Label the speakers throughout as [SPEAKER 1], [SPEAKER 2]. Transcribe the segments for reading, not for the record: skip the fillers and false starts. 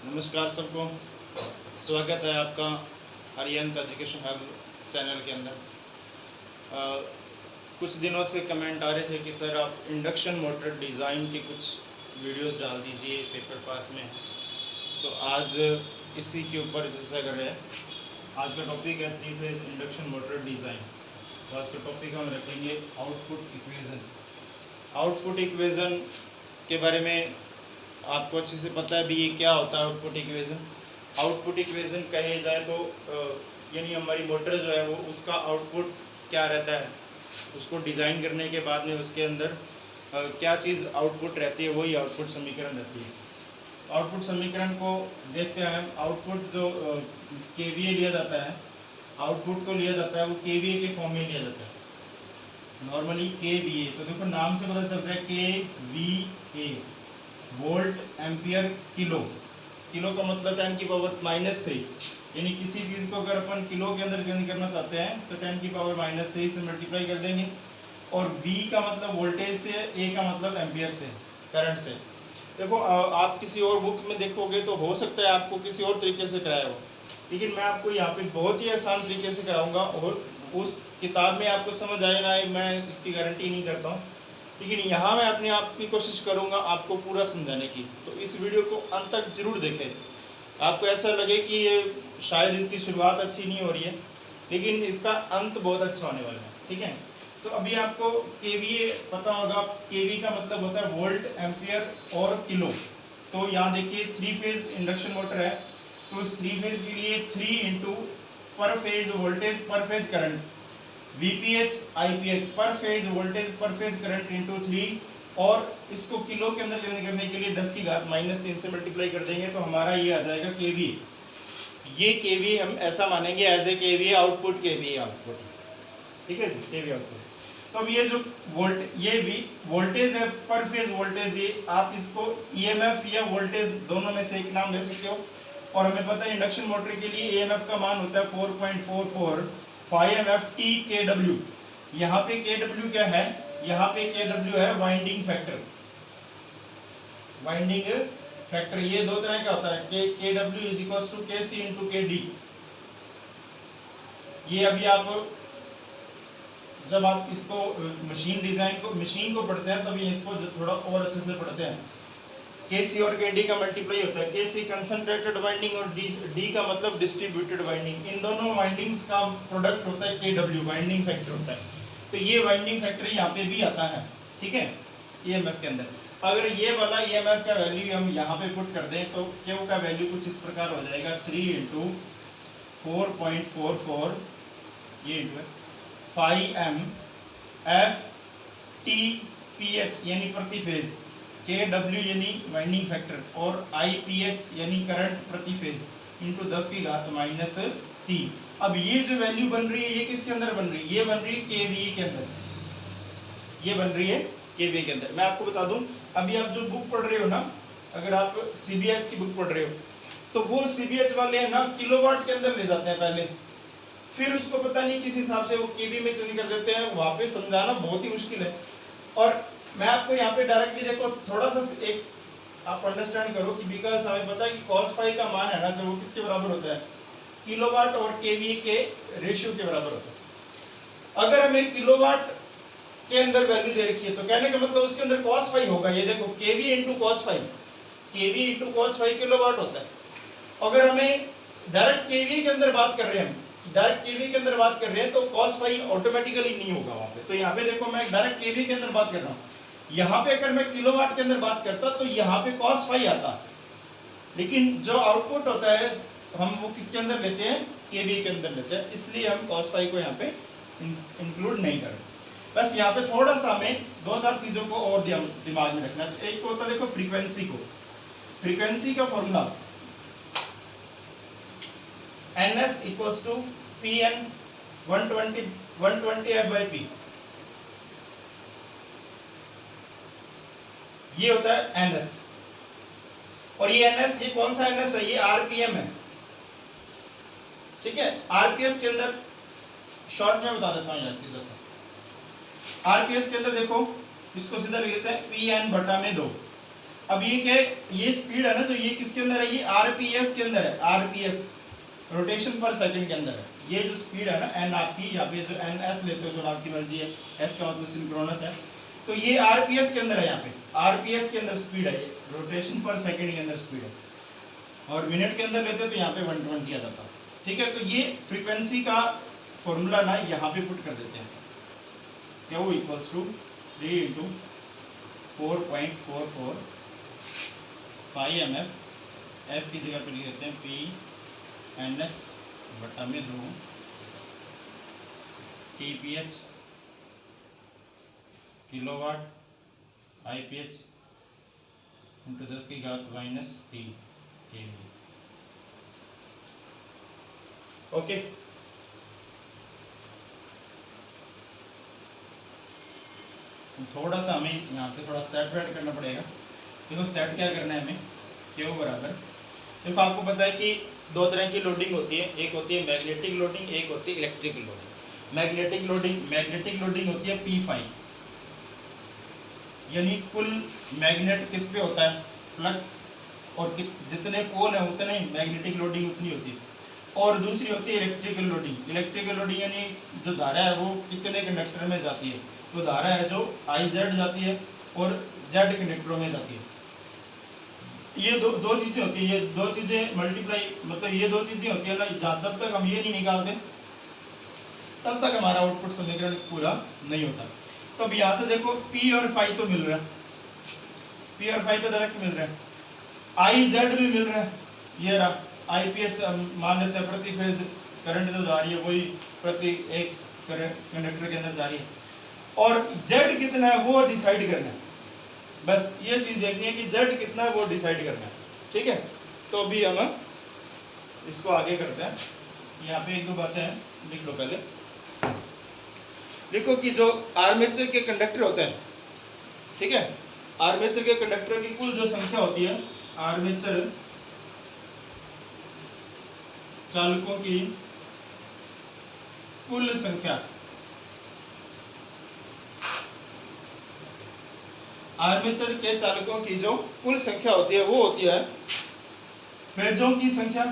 [SPEAKER 1] नमस्कार सबको, स्वागत है आपका आर्यन एजुकेशन हब चैनल के अंदर। कुछ दिनों से कमेंट आ रहे थे कि सर आप इंडक्शन मोटर डिज़ाइन के कुछ वीडियोस डाल दीजिए पेपर पास में। तो आज इसी के ऊपर चर्चा कर रहे हैं। आज का टॉपिक है 3 फेज इंडक्शन मोटर डिज़ाइन। तो आज का टॉपिक हम रखेंगे आउटपुट इक्वेज़न। आउटपुट इक्वेज़न के बारे में आपको अच्छे से पता है भी ये क्या होता है आउटपुट इक्वेज़न। आउटपुट इक्वेज़न कहे जाए तो यानी हमारी मोटर जो है वो उसका आउटपुट क्या रहता है, उसको डिज़ाइन करने के बाद में उसके अंदर क्या चीज़ आउटपुट रहती है, वही आउटपुट समीकरण रहती है। आउटपुट समीकरण को देखते हैं हम। आउटपुट जो केवीए लिया जाता है, आउटपुट को लिया जाता है वो केवीए के फॉर्म में लिया जाता है, नॉर्मली केवीए। तो देखो नाम से पता चल रहा है KVA, volt ampere kilo. Kilo का मतलब 10 की पावर -3, यानी किसी चीज़ को अगर अपन किलो के अंदर चेंज करना चाहते हैं तो 10 की पावर -3 से मल्टीप्लाई कर देंगे। और V का मतलब वोल्टेज से, A का मतलब एम्पियर से, करंट से। देखो आप किसी और बुक में देखोगे तो हो सकता है आपको किसी और तरीके से कराया हो, लेकिन मैं आपको यहाँ पे बहुत ही आसान तरीके से कराऊंगा। और उस किताब में आपको समझ आएगा, मैं इसकी गारंटी नहीं करता हूँ, लेकिन यहाँ मैं अपने आप की कोशिश करूँगा आपको पूरा समझाने की। तो इस वीडियो को अंत तक जरूर देखें। आपको ऐसा लगे कि ये शायद इसकी शुरुआत अच्छी नहीं हो रही है, लेकिन इसका अंत बहुत अच्छा होने वाला है, ठीक है। तो अभी आपको केवीए पता होगा। केवी का मतलब होता है वोल्ट एम्पियर और किलो। तो यहाँ देखिए 3 फेज इंडक्शन मोटर है, तो उस 3 फेज के लिए 3 इंटू पर फेज वोल्टेज पर फेज करंट, VPH IPH पर फेज वोल्टेज पर फेज करंट इंटू 3, और इसको किलो के अंदर चेंज करने के लिए 10 की घात -3 से मल्टीप्लाई कर देंगे तो हमारा ये आ जाएगा केवीए। ये केवीए हम ऐसा मानेंगे as a KVA output, KVA output, ठीक है जी, केवीए आउटपुट। तो अब ये जो वोल्टेज है पर फेज वोल्टेज, ये आप इसको EMF या वोल्टेज दोनों में से एक नाम दे सकते हो। और हमें पता है इंडक्शन मोटर के लिए EMF का मान होता है 4.44 5 t kW। यहाँ पे kW क्या है, यहाँ पे kW है वाइंडिंग फैक्टर। वाइंडिंग फैक्टर ये दो तरह का होता है, kW is equal to kc into kd। ये अभी आप जब आप इसको मशीन को पढ़ते हैं तभी इसको थोड़ा और अच्छे से पढ़ते हैं। Kc और Kd का मल्टीप्लाई होता है। Kc कंसंट्रेटेड वाइंडिंग और D का मतलब डिस्ट्रीब्यूटेड वाइंडिंग। इन दोनों वाइंडिंग्स का प्रोडक्ट होता है Kw, वाइंडिंग फैक्टर होता है। तो ये वाइंडिंग फैक्टर यहाँ पे भी आता है, ठीक है, EMF के अंदर। अगर ये वाला EMF का वैल्यू हम यहाँ पे पुट कर दें तो Q का वैल्यू कुछ इस प्रकार हो जाएगा 3 इंटू 4.44 ये into 5 m F T PH यानी प्रति फेज, kW यानी वाइंडिंग फैक्टर, और IPH यानी करंट प्रति फेज इंटू 10 की घात -3। अब ये जो वैल्यू बन रही है ये किसके अंदर बन रही है, ये बन रही है केवीए के अंदर। ये बन रही है केवीए के अंदर। मैं आपको बता दूं, अभी आप जो बुक पढ़ रहे हो ना, अगर आप CBH की बुक पढ़ रहे हो तो वो CBH वाले है ना किलोवाट के अंदर ले जाते हैं पहले, फिर उसको पता नहीं किस हिसाब से वो केवी में चेंज कर देते हैं। वहां पे समझाना बहुत ही मुश्किल है। और मैं आपको यहाँ पे डायरेक्टली देखो थोड़ा सा एक आप अंडरस्टैंड करो कि बिकॉज हमें पता है कि cos फाई का मान है ना जो वो किसके बराबर होता है, किलोवाट और केवीए के रेशियो के बराबर होता है। अगर हमें किलोवाट के अंदर वैल्यू दे रखी है तो कहने का मतलब उसके अंदर cos फाई होगा। ये देखो KVA into cos phi, KVA into cos phi kilowatt होता है। अगर हमें डायरेक्ट केवीए के अंदर बात कर रहे हैं, डायरेक्ट केवी के अंदर बात कर रहे हैं तो cos फाई ऑटोमेटिकली नहीं होगा वहां पे। तो यहाँ पे देखो मैं डायरेक्ट केवी के अंदर बात कर रहा हूँ, यहाँ पे अगर मैं किलोवाट के अंदर बात करता तो यहाँ पे cos फाई आता, लेकिन जो आउटपुट होता है हम वो किसके अंदर लेते हैं, केवी के अंदर लेते हैं, इसलिए हम cos फाई को यहाँ पे इंक्लूड नहीं कर रहे। बस यहाँ पे थोड़ा सा हमें 2-4 चीजों को और दिमाग में रखना है। एक होता है देखो फ्रीक्वेंसी को, फ्रीक्वेंसी का formula NS equals to PN 120 F/P। ये होता है NS। और ये NS, ये कौन सा NS है, ये RPM है, ठीक है। RPS के अंदर शॉर्ट में बता देता हूँ यार सीधा सा। RPS के अंदर देखो इसको सीधा लिख देते हैं PN/2। अब ये क्या है, ये स्पीड है ना, जो ये किसके अंदर है, ये आरपीएस के अंदर है, आरपीएस रोटेशन पर सेकंड के अंदर है। ये जो स्पीड है ना एन आपकी, यहाँ पे जो एन एस लेते हो जो आपकी मर्जी है, एस का मतलब सिंक्रोनस है, तो ये आरपीएस के अंदर है, यहाँ पे आरपीएस के अंदर स्पीड है, ये रोटेशन पर सेकंड के अंदर स्पीड है, और मिनट के अंदर लेते तो यहाँ पे 120 आ जाता। ठीक है, तो ये फ्रीक्वेंसी का फॉर्मूला ना यहाँ पे पुट कर देते हैं, क्या वो equals to 3 into 4.44 pi M F की जगह पे लिख देते हैं पी एन एस बटा में 2 T P H kilowatt I P H into 10 की घात -3 के। ओके, थोड़ा सा हमें यहाँ पे थोड़ा सेट वेट करना पड़ेगा। देखो सेट क्या करना है हमें, क्यू बराबर, देखो आपको पता है कि दो तरह की लोडिंग होती है, एक होती है मैग्नेटिक लोडिंग, एक होती है इलेक्ट्रिकल लोडिंग। मैग्नेटिक लोडिंग होती है P5, यानी कुल मैग्नेट किस पे होता है, फ्लक्स, और जितने पोल है उतने मैग्नेटिक लोडिंग उतनी होती है। और दूसरी होती है इलेक्ट्रिकल लोडिंग यानी जो धारा है वो कितने कंडक्टर में जाती है, तो धारा है जो IZ जाती है और Z कंडक्टरों में जाती है। ये दो चीजें होती है, ये दो चीजें मल्टीप्लाई, मतलब ये दो चीजें होती है ना, जब तक हम ये नहीं निकालते तब तक हमारा आउटपुट समीकरण पूरा नहीं होता। तो अब यहाँ से देखो P और फाई तो मिल रहा है, P और फाई तो डायरेक्ट मिल रहा है, IZ भी मिल रहा है, ये रहा IPH मान लेते हैं प्रति फेज करंट जो जा रही है वही प्रति एक कंडक्टर के अंदर जा रही है, और Z कितना है वो डिसाइड करना है, बस ये चीज देखनी है कि Z कितना है वो डिसाइड करना है। ठीक है, तो अभी हम इसको आगे करते हैं। यहाँ पे एक दो बातें हैं, लिख लो पहले। लिखो कि जो आर्मेचर के कंडक्टर होते हैं, ठीक है, आर्मेचर के कंडक्टर की कुल जो संख्या होती है, आर्मेचर चालकों की कुल संख्या, आर्मेचर के चालकों की जो कुल संख्या होती है वो होती है फेजों की संख्या,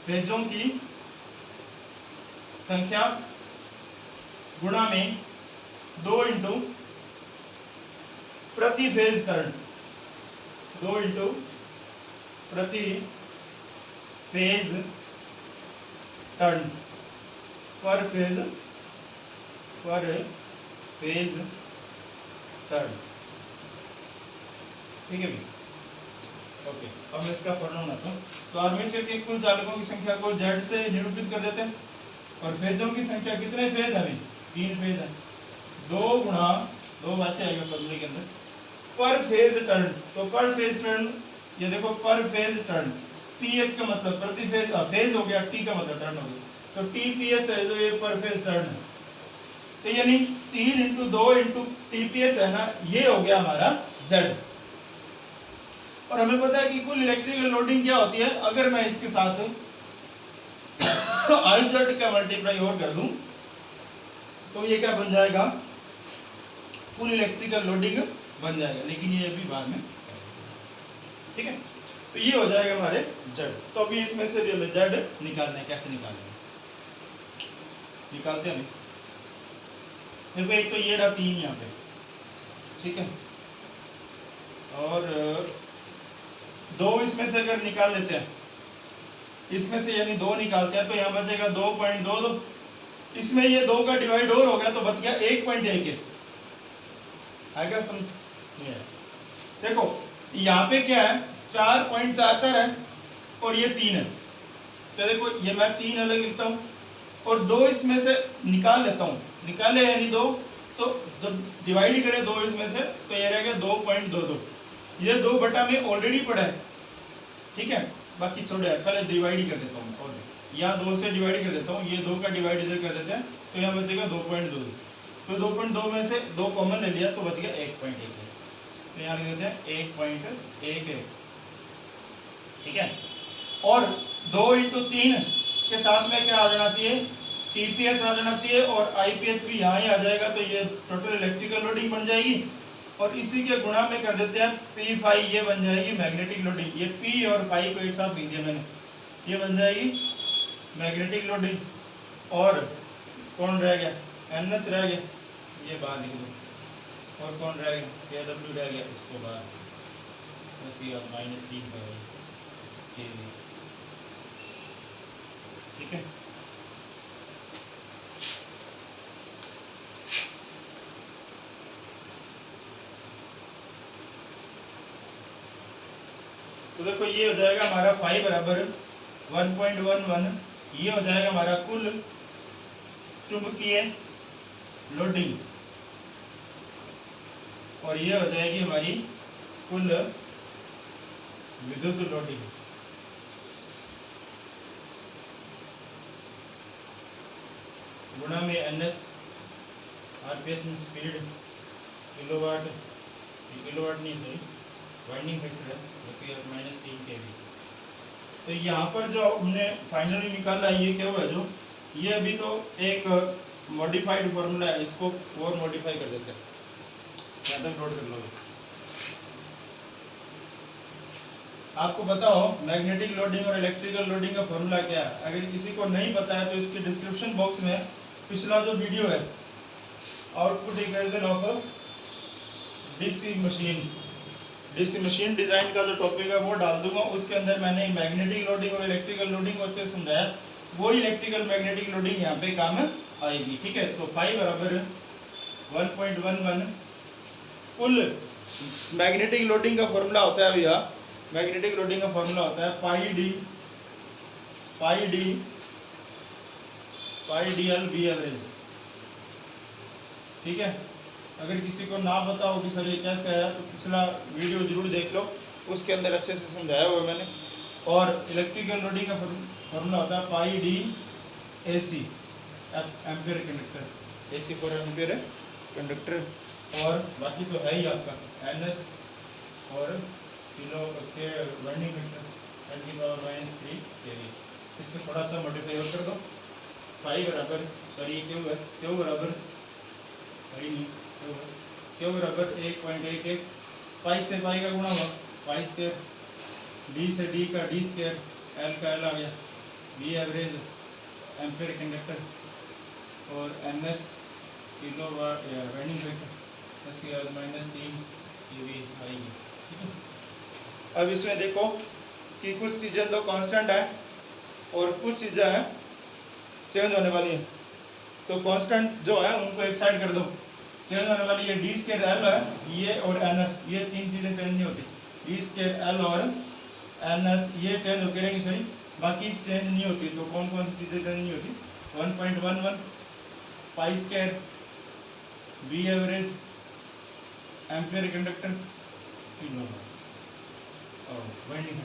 [SPEAKER 1] फेजों की संख्या गुणा में 2 इंटू प्रति फेज करंट, 2 इंटू प्रति फेज टर्न पर फेज टर्न। ठीक है भाई, ओके। अब मैं इसका फॉर्मूला बनाता हूँ। तो आर्मेचर के कुल चालकों की संख्या को Z से निरूपित कर देते हैं, और फेजों की संख्या कितने फेज है, 3 फेज है, 2 गुणा 2 वैसे आएगा फॉर्मूले के अंदर पर फेज टर्न। तो पर फेज टर्न, ये देखो पर फेज टर्न, PH का मतलब प्रति फेज, फेज हो गया, T का मतलब टर्न हो गया, तो TPH है जो ये पर फेज टर्न है, तो यानी 3 इंटू 2 इंटू TPH है ना, ये हो गया हमारा Z। और हमें पता है कि कुल इलेक्ट्रिकल लोडिंग क्या होती है, अगर मैं इसके साथ IZ का मल्टीप्लाई और कर दूं तो ये क्या बन जाएगा, कुल इलेक्ट्रिकल लोडिंग बन जाएगा, लेकिन ये अभी बाद में। ठीक है, तो ये हो जाएगा हमारे Z। तो अभी इसमें से भी हमें Z निकालना है, कैसे निकालना है निकालते हैं। देखो एक तो ये रहा 3 यहाँ पे, ठीक है, और 2 इसमें से अगर निकाल लेते हैं, इसमें से यानी 2 निकालते हैं तो यहाँ बचेगा 2.22, इसमें ये 2 का डिवाइड और हो गया तो बच गया 1.1 आएगा, समझ। देखो यहाँ पे क्या है 4.44 है और ये 3 है, तो देखो ये मैं 3 अलग लिखता हूँ और 2 इसमें से निकाल लेता हूँ, निकाले यानी 2, तो जब डिवाइड करें 2 इसमें से तो ये रहेगा 2.22, ये 2 बटा में ऑलरेडी पड़ा है। ठीक है, बाकी छोड़े, पहले डिवाइड ही कर देता हूँ, और यहाँ 2 से डिवाइड कर देता हूँ, ये 2 का डिवाइड इधर कर देते हैं तो यहाँ बचेगा 2.22, तो 2.2 में से 2 कॉमन ले लिया तो बच गया 1.1, तो यहाँ लिख देते हैं 1.11। ठीक है, और 2 इंटू 3 के साथ में क्या आ जाना चाहिए, TPH आ जाना चाहिए, और IPH भी यहाँ ही आ जाएगा, तो ये टोटल इलेक्ट्रिकल लोडिंग बन जाएगी। और इसी के गुणा में कर देते हैं पी फाई, ये बन जाएगी मैग्नेटिक लोडिंग। ये पी और फाई को एक साथ लिख दिया मैंने, ये बन जाएगी मैग्नेटिक लोडिंग। और कौन रह गया, एन एस रह गया, ये बाहर लिख दो। और कौन रह गया, के डब्ल्यू रह गया, इसको बाहर -3 केवी। ठीक है, तो देखो ये हो जाएगा हमारा फाई बराबर 1.11, ये हो जाएगा हमारा कुल चुंबकीय लोडिंग, और ये हो जाएगी हमारी कुल विद्युत लोडिंग। गुणा में एनएस, आरपीएस में स्पीड, किलोवाट, किलोवाट नहीं सही, वाइंडिंग फैक्टर है, -3 केवी। तो यहाँ पर जो हमने फाइनली निकाला ये क्या हुआ, जो ये अभी तो एक मॉडिफाइड फॉर्मूला है, इसको और मॉडिफाई कर देते हैं, यहाँ तक नोट कर लो। आपको पता हो मैग्नेटिक लोडिंग और इलेक्ट्रिकल लोडिंग का फॉर्मूला क्या है, अगर किसी को नहीं पता है तो इसके डिस्क्रिप्शन बॉक्स में पिछला जो वीडियो है output equation of DC machine design का जो टॉपिक है वो डाल दूंगा। उसके अंदर मैंने मैग्नेटिक लोडिंग और इलेक्ट्रिकल लोडिंग को अच्छे से समझाया, वो इलेक्ट्रिकल मैग्नेटिक लोडिंग यहाँ पे काम आएगी। ठीक है, तो फाई बराबर 1.11 कुल मैग्नेटिक लोडिंग का फॉर्मूला होता है भैया, मैग्नेटिक लोडिंग का फॉर्मूला होता है pi D L B average. ठीक है, अगर किसी को ना पता हो कि सर ये कैसे है तो पिछला वीडियो जरूर देख लो, उसके अंदर अच्छे से समझाया हुआ मैंने। और इलेक्ट्रिकल लोडिंग का फॉर्मूला होता है pi D A C, ampere conductor, A C for ampere conductor. और बाकी तो है ही आपका एन एस और किलो के वाइंडिंग फैक्टर 10⁻³ केवी। इसको थोड़ा सा मॉडिफाई और कर दो। पाई बराबर, सॉरी क्यों बराबर, सही नहीं, क्यों बराबर 1.11, पाई से पाई का गुणा हुआ, पाई स्क्वायर, डी से डी का डी स्क्वायर, एल का एल आ गया, बी एवरेज एम्पियर कंडक्टर, और N S kilowatt winding factor, इसके बाद -3 केवी आएगी। ठीक है, अब इसमें देखो कि कुछ चीज़ें तो कांस्टेंट है और कुछ चीज़ें हैं चेंज होने वाली है। तो कांस्टेंट जो है उनको एक साइड कर दो, चेंज होने वाली ये डी स्क्वायर एल है, ये और एन एस, ये तीन चीज़ें चेंज नहीं होती। डी स्क्वायर एल और एन एस ये चेंज होती रहेंगी, सही, बाकी चेंज नहीं होती। तो कौन कौन सी चीज़ें चेंज नहीं होती, 1.11 pi square, B average ampere conductor, kilo और वाइंडिंग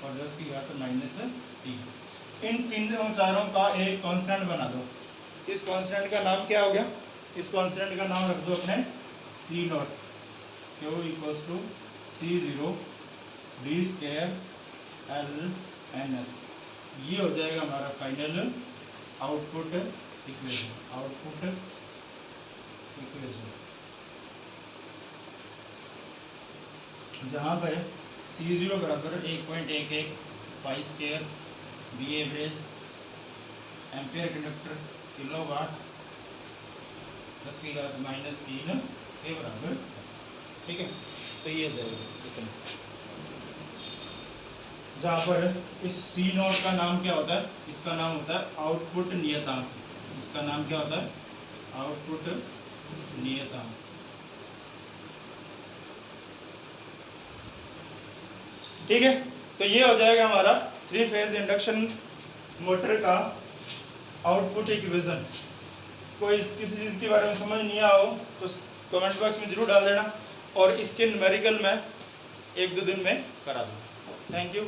[SPEAKER 1] और 10 की घात -3। इन तीनों चारों का एक कांस्टेंट बना दो। इस कांस्टेंट का नाम क्या हो गया, इस कांस्टेंट का नाम रख दो अपने C naught, Q = C0 D square L N S. ये हो जाएगा हमारा फाइनल आउटपुट इक्वेशन। जहाँ पर C0 बराबर 1.11 pi square, B average ampere conductor, kilowatt, 10 की घात -3 के बराबर। ठीक है, तो ये जाएगा। जहाँ पर इस C नॉट का नाम क्या होता है, इसका नाम होता है आउटपुट नियतांक। इसका नाम क्या होता है, आउटपुट नियतांक। ठीक है, तो ये हो जाएगा हमारा 3 फेज इंडक्शन मोटर का आउटपुट इक्वेशन। कोई किसी चीज़ के बारे में समझ नहीं आया हो तो कमेंट बॉक्स में जरूर डाल देना, और इसके न्यूमेरिकल मैं 1-2 दिन में करा दूँ। Thank you.